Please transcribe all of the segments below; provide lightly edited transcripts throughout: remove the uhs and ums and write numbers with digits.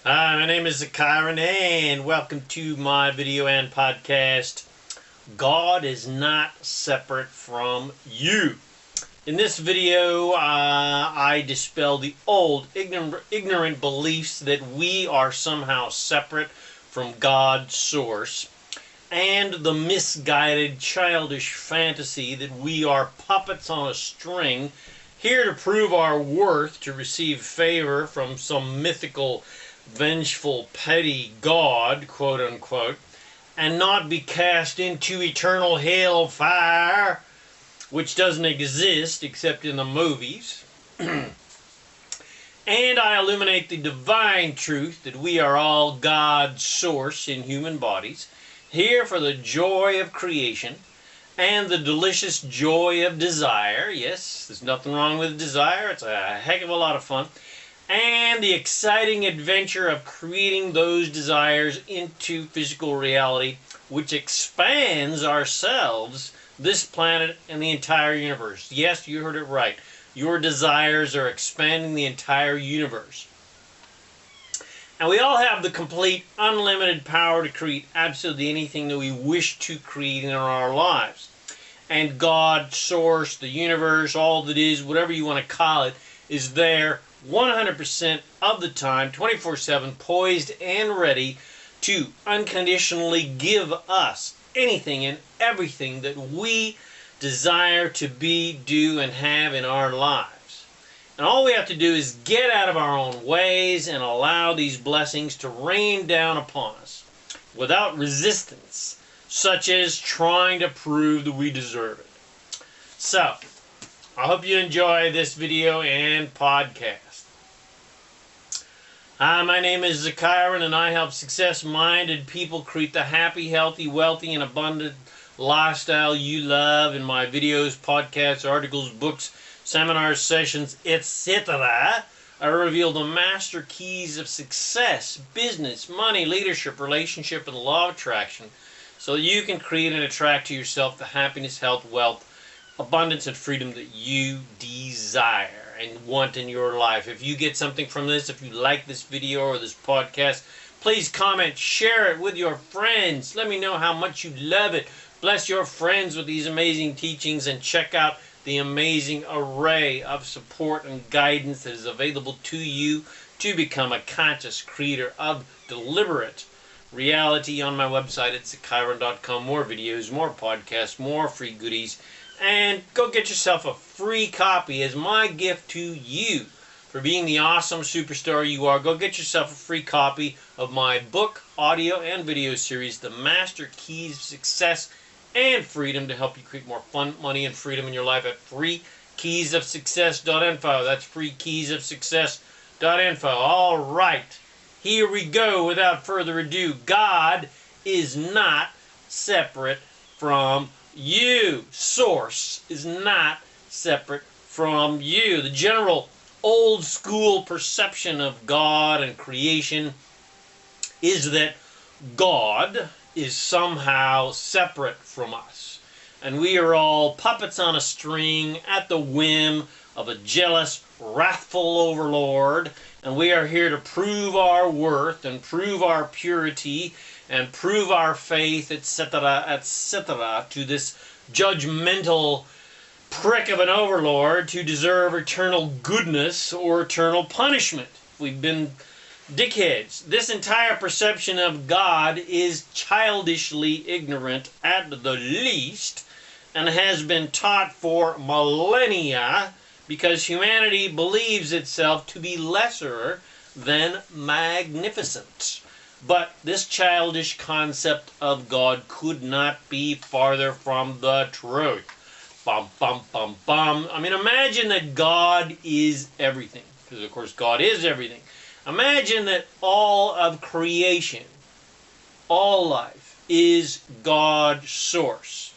Hi, my name is ZaKaiRan, and welcome to my video and podcast. God is not separate from you. In this video, I dispel the old ignorant beliefs that we are somehow separate from God's source, and the misguided, childish fantasy that we are puppets on a string, here to prove our worth, to receive favor from some mythical, vengeful, petty God, quote unquote, and not be cast into eternal hell fire, which doesn't exist except in the movies. And I illuminate the divine truth that we are all God's source in human bodies, here for the joy of creation and the delicious joy of desire. Yes, there's nothing wrong with desire. It's a heck of a lot of fun. And the exciting adventure of creating those desires into physical reality, which expands ourselves, this planet, and the entire universe. Yes, you heard it right. Your desires are expanding the entire universe. And we all have the complete, unlimited power to create absolutely anything that we wish to create in our lives. And God, Source, the universe, all that is, whatever you want to call it, is there 100% of the time, 24/7, poised and ready to unconditionally give us anything and everything that we desire to be, do, and have in our lives. And all we have to do is get out of our own ways and allow these blessings to rain down upon us without resistance, such as trying to prove that we deserve it. So, I hope you enjoy this video and podcast. Hi, my name is ZaKaiRan, and I help success-minded people create the happy, healthy, wealthy, and abundant lifestyle you love in my videos, podcasts, articles, books, seminars, sessions, etc. I reveal the master keys of success, business, money, leadership, relationship, and law of attraction so that you can create and attract to yourself the happiness, health, wealth, abundance, and freedom that you desire and want in your life. If you get something from this, if you like this video or this podcast, please comment, share it with your friends. Let me know how much you love it. Bless your friends with these amazing teachings, and check out the amazing array of support and guidance that is available to you to become a conscious creator of deliberate reality on my website at ZaKaiRan.com. More videos, more podcasts, more free goodies. And go get yourself a free copy as my gift to you for being the awesome superstar you are. Go get yourself a free copy of my book, audio, and video series, The Master Keys of Success and Freedom, to help you create more fun, money, and freedom in your life at freekeysofsuccess.info. That's freekeysofsuccess.info. All right, here we go. Without further ado, God is not separate from you. Source is not separate from you. The general old school perception of God and creation is that God is somehow separate from us, and we are all puppets on a string at the whim of a jealous, wrathful overlord, and we are here to prove our worth and prove our purity and prove our faith, etc., etc., to this judgmental prick of an overlord to deserve eternal goodness or eternal punishment. We've been dickheads. This entire perception of God is childishly ignorant at the least, and has been taught for millennia because humanity believes itself to be lesser than magnificent. But this childish concept of God could not be farther from the truth. Bum, bum, bum, bum. I mean, imagine that God is everything, because of course God is everything. Imagine that all of creation, all life, is God's source.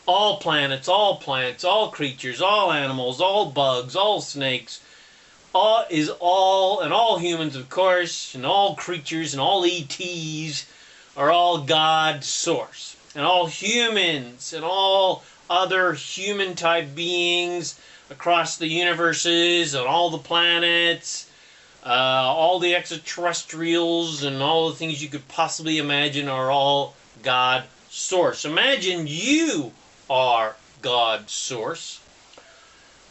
All planets, all plants, all creatures, all animals, all bugs, all snakes, all humans, of course, and all creatures and all ETs are all God's source. And all humans and all other human-type beings across the universes and all the planets, all all the extraterrestrials and all the things you could possibly imagine are all God source. Imagine you are God's source.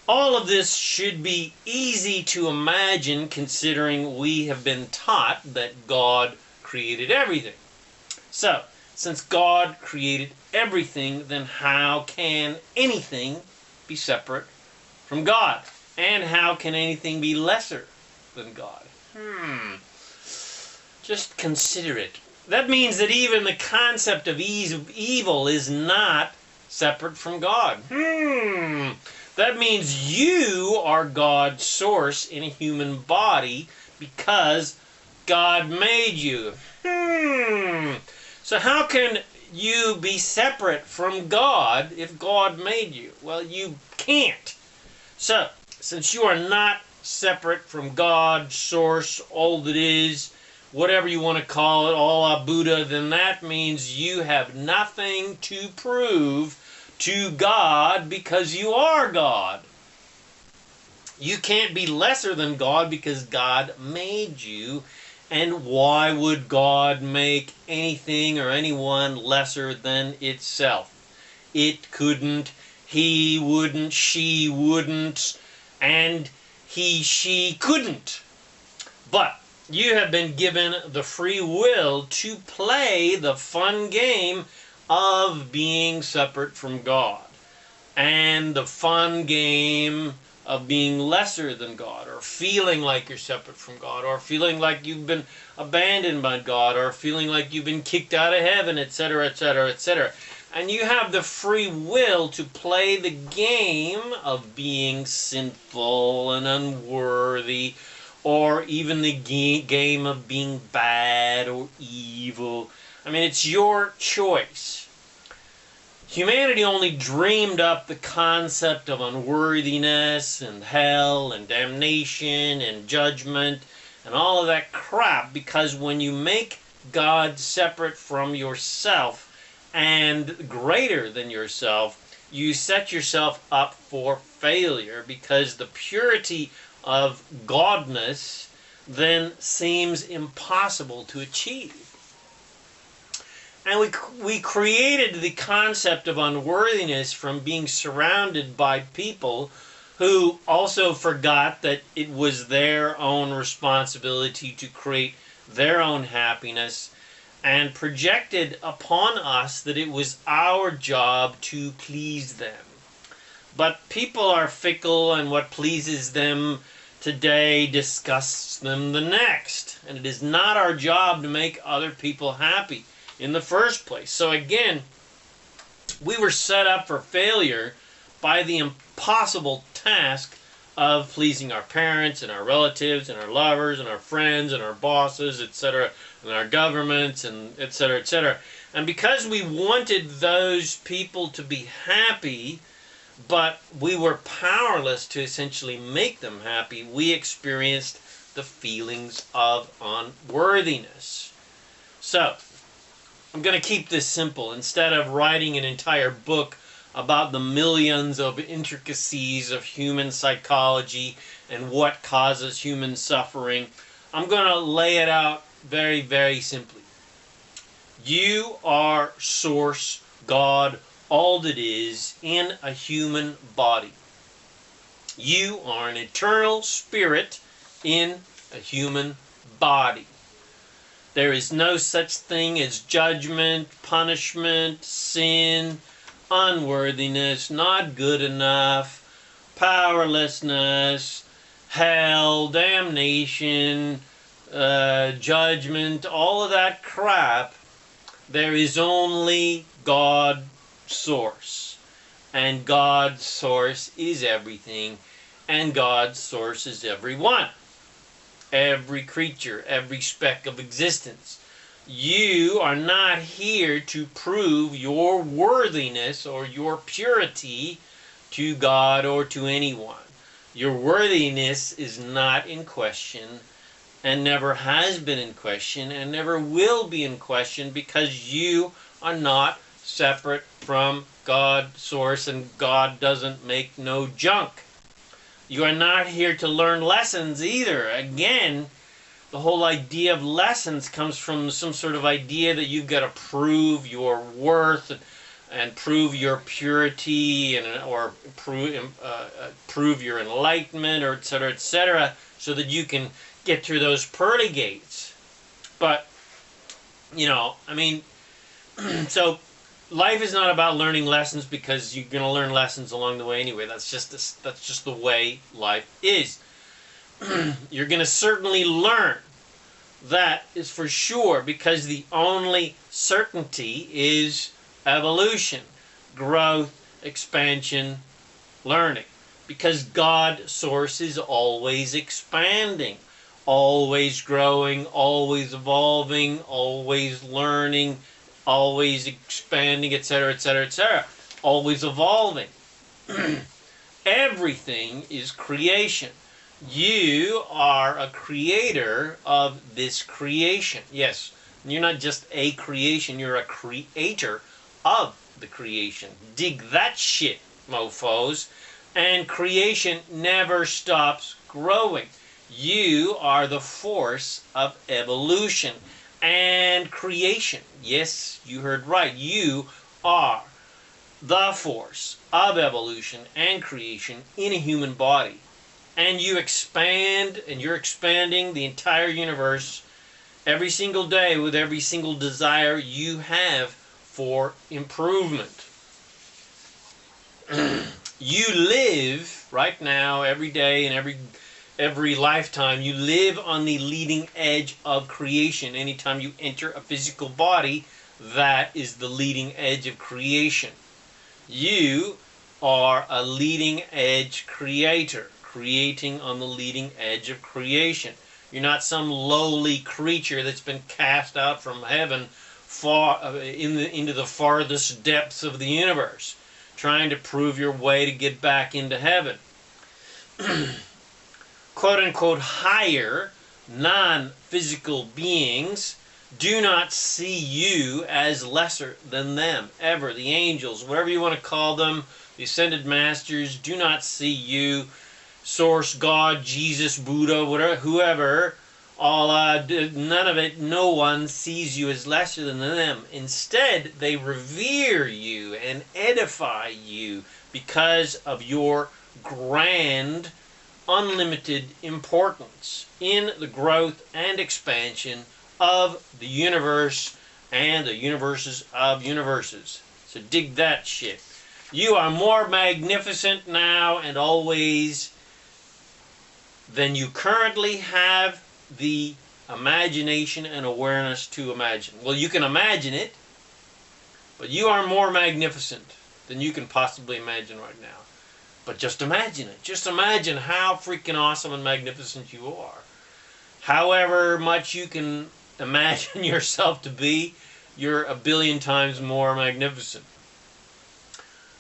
All of this should be easy to imagine, considering we have been taught that God created everything. So, since God created everything, then how can anything be separate from God? And how can anything be lesser than God? Just consider it. That means that even the concept of evil is not separate from God. That means you are God's source in a human body because God made you. So how can you be separate from God if God made you? Well, you can't. So, since you are not separate from God, source, all that is, whatever you want to call it, Allah, Buddha, then that means you have nothing to prove to God because you are God. You can't be lesser than God because God made you. And why would God make anything or anyone lesser than itself? It couldn't, he wouldn't, she wouldn't, and he, she couldn't. But you have been given the free will to play the fun game of being separate from God, and the fun game of being lesser than God, or feeling like you're separate from God, or feeling like you've been abandoned by God, or feeling like you've been kicked out of heaven, etc., etc., etc. And you have the free will to play the game of being sinful and unworthy, or even the game of being bad or evil. I mean, it's your choice. Humanity only dreamed up the concept of unworthiness and hell and damnation and judgment and all of that crap because when you make God separate from yourself and greater than yourself, you set yourself up for failure because the purity of godness then seems impossible to achieve. And we created the concept of unworthiness from being surrounded by people who also forgot that it was their own responsibility to create their own happiness and projected upon us that it was our job to please them. But people are fickle, and what pleases them today disgusts them the next. And it is not our job to make other people happy in the first place. So again, we were set up for failure by the impossible task of pleasing our parents and our relatives and our lovers and our friends and our bosses, etc., and our governments, and etc., etc. And because we wanted those people to be happy, but we were powerless to essentially make them happy, we experienced the feelings of unworthiness. So, I'm going to keep this simple. Instead of writing an entire book about the millions of intricacies of human psychology and what causes human suffering, I'm going to lay it out very, very simply. You are Source, God, all that is, in a human body. You are an eternal spirit in a human body. There is no such thing as judgment, punishment, sin, unworthiness, not good enough, powerlessness, hell, damnation, judgment, all of that crap. There is only God source. And God's source is everything. And God's source is everyone. Every creature, every speck of existence. You are not here to prove your worthiness or your purity to God or to anyone. Your worthiness is not in question and never has been in question and never will be in question because you are not separate from God's source, and God doesn't make no junk. You are not here to learn lessons either. Again, the whole idea of lessons comes from some sort of idea that you've got to prove your worth and prove your purity or prove your enlightenment, or etc., so that you can get through those pearly gates. But, you know, I mean, so life is not about learning lessons, because you're going to learn lessons along the way anyway. That's just the way life is. You're going to certainly learn. That is for sure, because the only certainty is evolution, growth, expansion, learning. Because God source is always expanding, always growing, always evolving, always learning, always expanding, etc., etc., etc., always evolving. Everything is creation. You are a creator of this creation. Yes, you're not just a creation, you're a creator of the creation. Dig that shit, mofos. And creation never stops growing. You are the force of evolution and creation. Yes, you heard right. You are the force of evolution and creation in a human body. And you expand, and you're expanding the entire universe every single day with every single desire you have for improvement. You live right now, every day and every lifetime, you live on the leading edge of creation. Anytime you enter a physical body, that is the leading edge of creation. You are a leading edge creator, creating on the leading edge of creation. You're not some lowly creature that's been cast out from heaven into the farthest depths of the universe, trying to prove your way to get back into heaven. Quote-unquote higher, non-physical beings do not see you as lesser than them, ever. The angels, whatever you want to call them, the ascended masters, do not see you, Source, God, Jesus, Buddha, whatever, whoever, none of it, no one sees you as lesser than them. Instead, they revere you and edify you because of your grand, unlimited importance in the growth and expansion of the universe and the universes of universes. So dig that shit. You are more magnificent now and always than you currently have the imagination and awareness to imagine. Well, you can imagine it, but you are more magnificent than you can possibly imagine right now. But just imagine it. Just imagine how freaking awesome and magnificent you are. However much you can imagine yourself to be, you're a billion times more magnificent.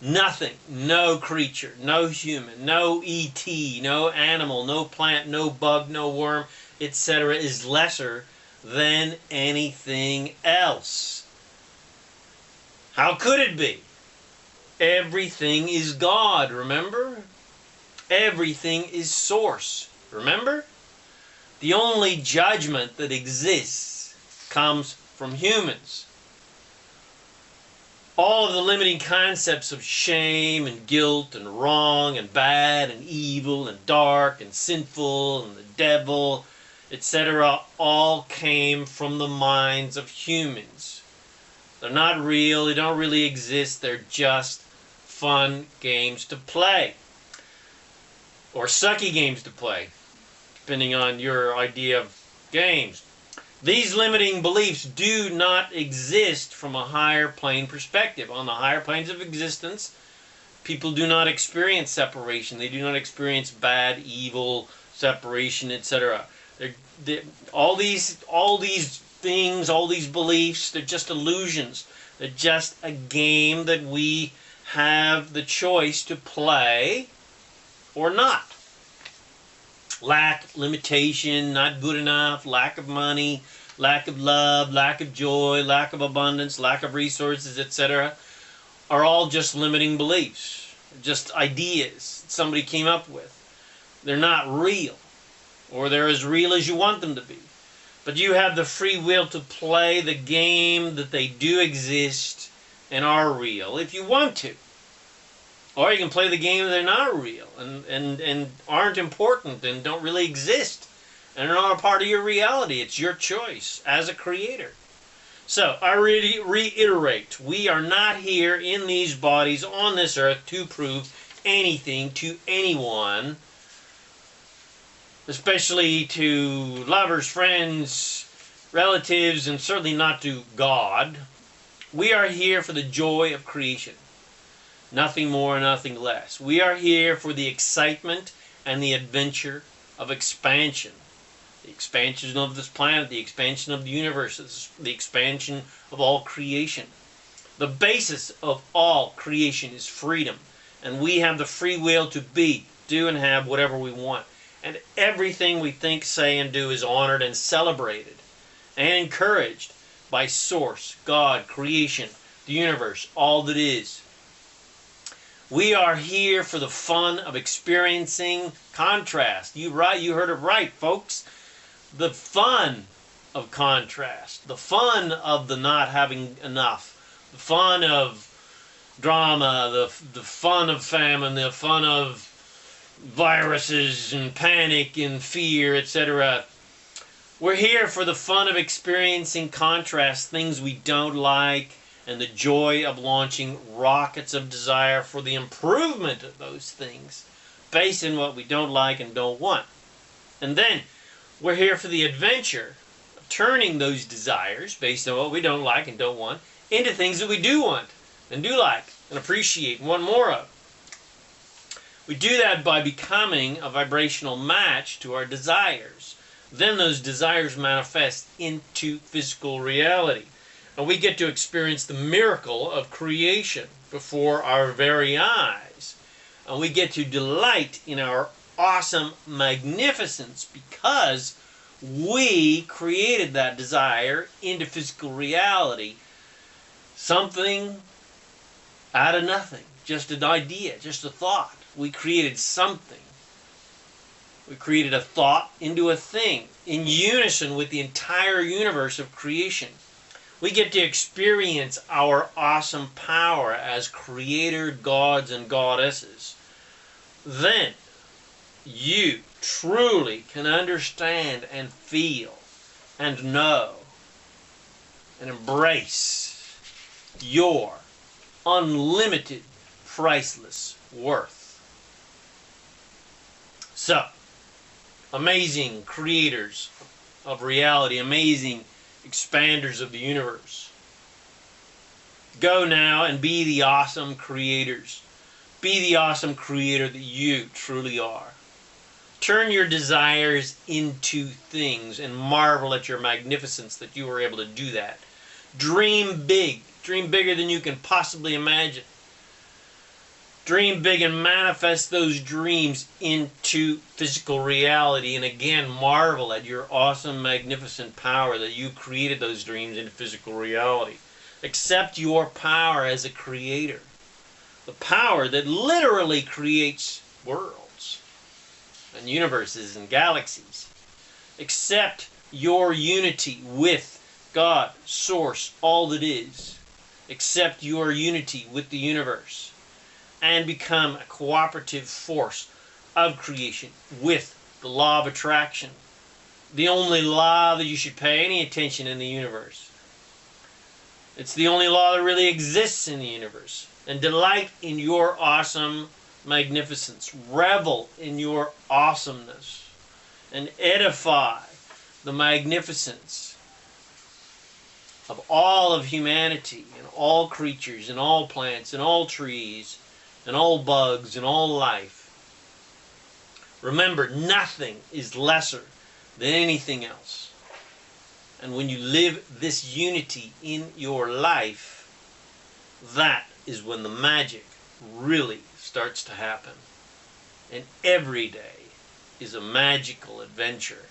Nothing, no creature, no human, no ET, no animal, no plant, no bug, no worm, etc. is lesser than anything else. How could it be? Everything is God, remember? Everything is source, remember? The only judgment that exists comes from humans. All of the limiting concepts of shame and guilt and wrong and bad and evil and dark and sinful and the devil, etc., all came from the minds of humans. They're not real, they don't really exist, they're just fun games to play. Or sucky games to play, depending on your idea of games. These limiting beliefs do not exist from a higher plane perspective. On the higher planes of existence, people do not experience separation. They do not experience bad, evil, separation, etc. All these things, all these beliefs, they're just illusions. They're just a game that we have the choice to play or not. Lack, limitation, not good enough, lack of money, lack of love, lack of joy, lack of abundance, lack of resources, etc. are all just limiting beliefs, just ideas somebody came up with. They're not real, or they're as real as you want them to be. But you have the free will to play the game that they do exist and are real if you want to. Or you can play the game that they're not real and aren't important and don't really exist and are not a part of your reality. It's your choice as a creator. So, I really reiterate, we are not here in these bodies on this earth to prove anything to anyone, especially to lovers, friends, relatives, and certainly not to God. We are here for the joy of creation. Nothing more, nothing less. We are here for the excitement and the adventure of expansion. The expansion of this planet, the expansion of the universe, the expansion of all creation. The basis of all creation is freedom. And we have the free will to be, do, and have whatever we want. And everything we think, say, and do is honored and celebrated and encouraged by Source, God, creation, the universe, all that is. We are here for the fun of experiencing contrast. You heard it right, folks. The fun of contrast. The fun of the not having enough. The fun of drama. The fun of famine. The fun of viruses and panic and fear, etc. We're here for the fun of experiencing contrast, things we don't like, and the joy of launching rockets of desire for the improvement of those things based on what we don't like and don't want. And then we're here for the adventure of turning those desires based on what we don't like and don't want into things that we do want and do like and appreciate and want more of. We do that by becoming a vibrational match to our desires. Then those desires manifest into physical reality. And we get to experience the miracle of creation before our very eyes. And we get to delight in our awesome magnificence because we created that desire into physical reality. Something out of nothing. Just an idea, just a thought. We created something. We created a thought into a thing in unison with the entire universe of creation. We get to experience our awesome power as creator gods and goddesses. Then you truly can understand and feel and know and embrace your unlimited, priceless worth. So, amazing creators of reality, amazing expanders of the universe. Go now and be the awesome creators. Be the awesome creator that you truly are. Turn your desires into things and marvel at your magnificence that you were able to do that. Dream big. Dream bigger than you can possibly imagine. Dream big and manifest those dreams into physical reality, and again marvel at your awesome, magnificent power that you created those dreams into physical reality. Accept your power as a creator. The power that literally creates worlds and universes and galaxies. Accept your unity with God, Source, all that is. Accept your unity with the universe. And become a cooperative force of creation with the law of attraction. The only law that you should pay any attention in the universe. It's the only law that really exists in the universe. And delight in your awesome magnificence. Revel in your awesomeness. And edify the magnificence of all of humanity and all creatures and all plants and all trees and all bugs and all life. Remember, nothing is lesser than anything else. And when you live this unity in your life, that is when the magic really starts to happen. And every day is a magical adventure.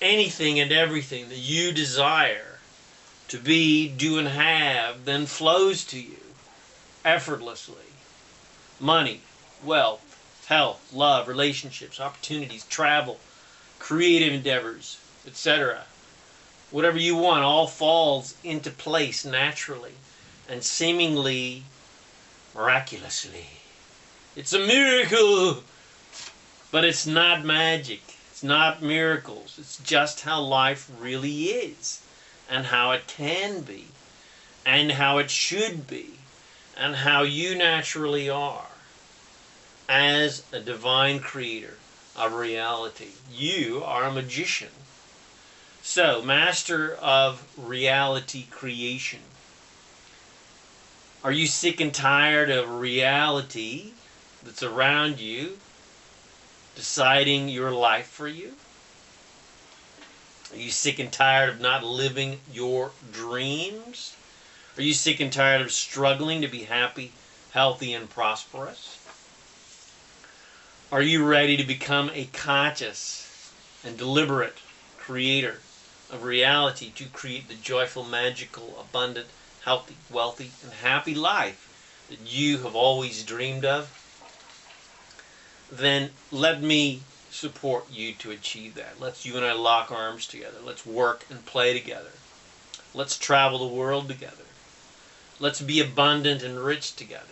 Anything and everything that you desire to be, do, and have then flows to you effortlessly. Money, wealth, health, love, relationships, opportunities, travel, creative endeavors, etc. Whatever you want all falls into place naturally and seemingly miraculously. It's a miracle, but it's not magic. It's not miracles. It's just how life really is, and how it can be, and how it should be, and how you naturally are as a divine creator of reality. You are a magician. So, master of reality creation. Are you sick and tired of reality that's around you deciding your life for you? Are you sick and tired of not living your dreams? Are you sick and tired of struggling to be happy, healthy, and prosperous? Are you ready to become a conscious and deliberate creator of reality to create the joyful, magical, abundant, healthy, wealthy, and happy life that you have always dreamed of? Then let me support you to achieve that. Let's you and I lock arms together. Let's work and play together. Let's travel the world together. Let's be abundant and rich together.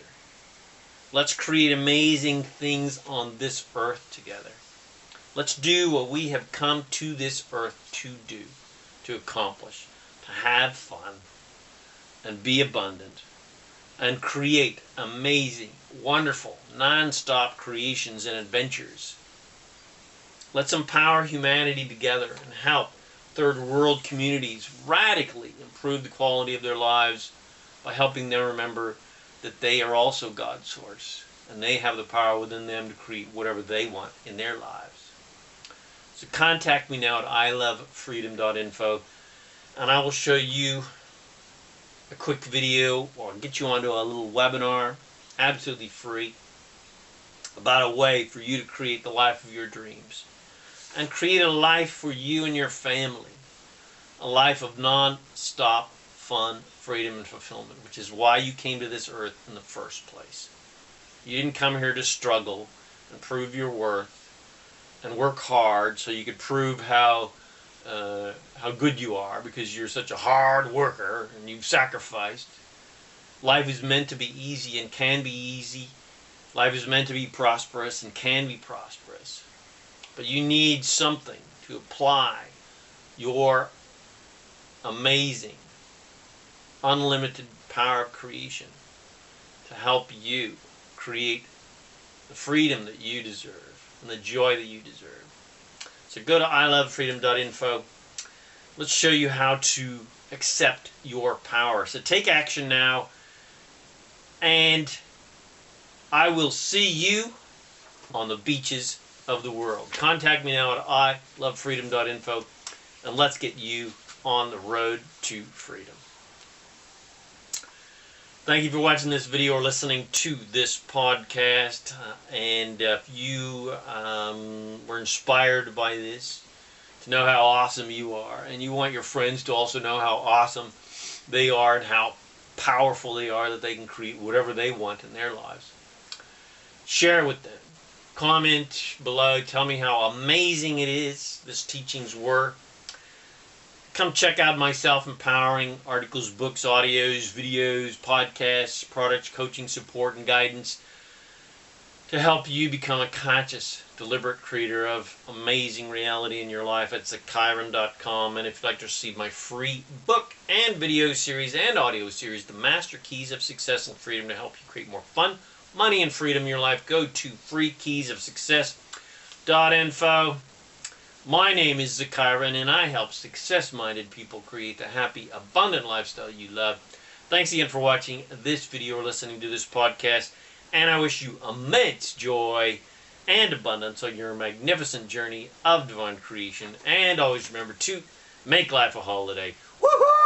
Let's create amazing things on this earth together. Let's do what we have come to this earth to do, to accomplish, to have fun, and be abundant, and create amazing, wonderful, non-stop creations and adventures. Let's empower humanity together and help third world communities radically improve the quality of their lives by helping them remember that they are also God's source and they have the power within them to create whatever they want in their lives. So contact me now at ilovefreedom.info and I will show you a quick video or get you onto a little webinar, absolutely free, about a way for you to create the life of your dreams and create a life for you and your family, a life of non-stop fun, freedom, and fulfillment, which is why you came to this earth in the first place. You didn't come here to struggle and prove your worth and work hard so you could prove how good you are because you're such a hard worker and you've sacrificed. Life is meant to be easy and can be easy. Life is meant to be prosperous and can be prosperous. But you need something to apply your amazing, unlimited power of creation to help you create the freedom that you deserve and the joy that you deserve. So go to ilovefreedom.info. Let's show you how to accept your power. So take action now, and I will see you on the beaches of the world. Contact me now at ilovefreedom.info, and let's get you on the road to freedom. Thank you for watching this video or listening to this podcast. And if you were inspired by this, to know how awesome you are, and you want your friends to also know how awesome they are and how powerful they are, that they can create whatever they want in their lives, share with them. Comment below. Tell me how amazing it is this teachings were. Come check out my self-empowering articles, books, audios, videos, podcasts, products, coaching, support, and guidance to help you become a conscious, deliberate creator of amazing reality in your life at ZaKaiRan.com. And if you'd like to receive my free book and video series and audio series, The Master Keys of Success and Freedom, to help you create more fun, money, and freedom in your life, go to freekeysofsuccess.info. My name is ZaKaiRan, and I help success-minded people create the happy, abundant lifestyle you love. Thanks again for watching this video or listening to this podcast, and I wish you immense joy and abundance on your magnificent journey of divine creation. And always remember to make life a holiday. Woohoo!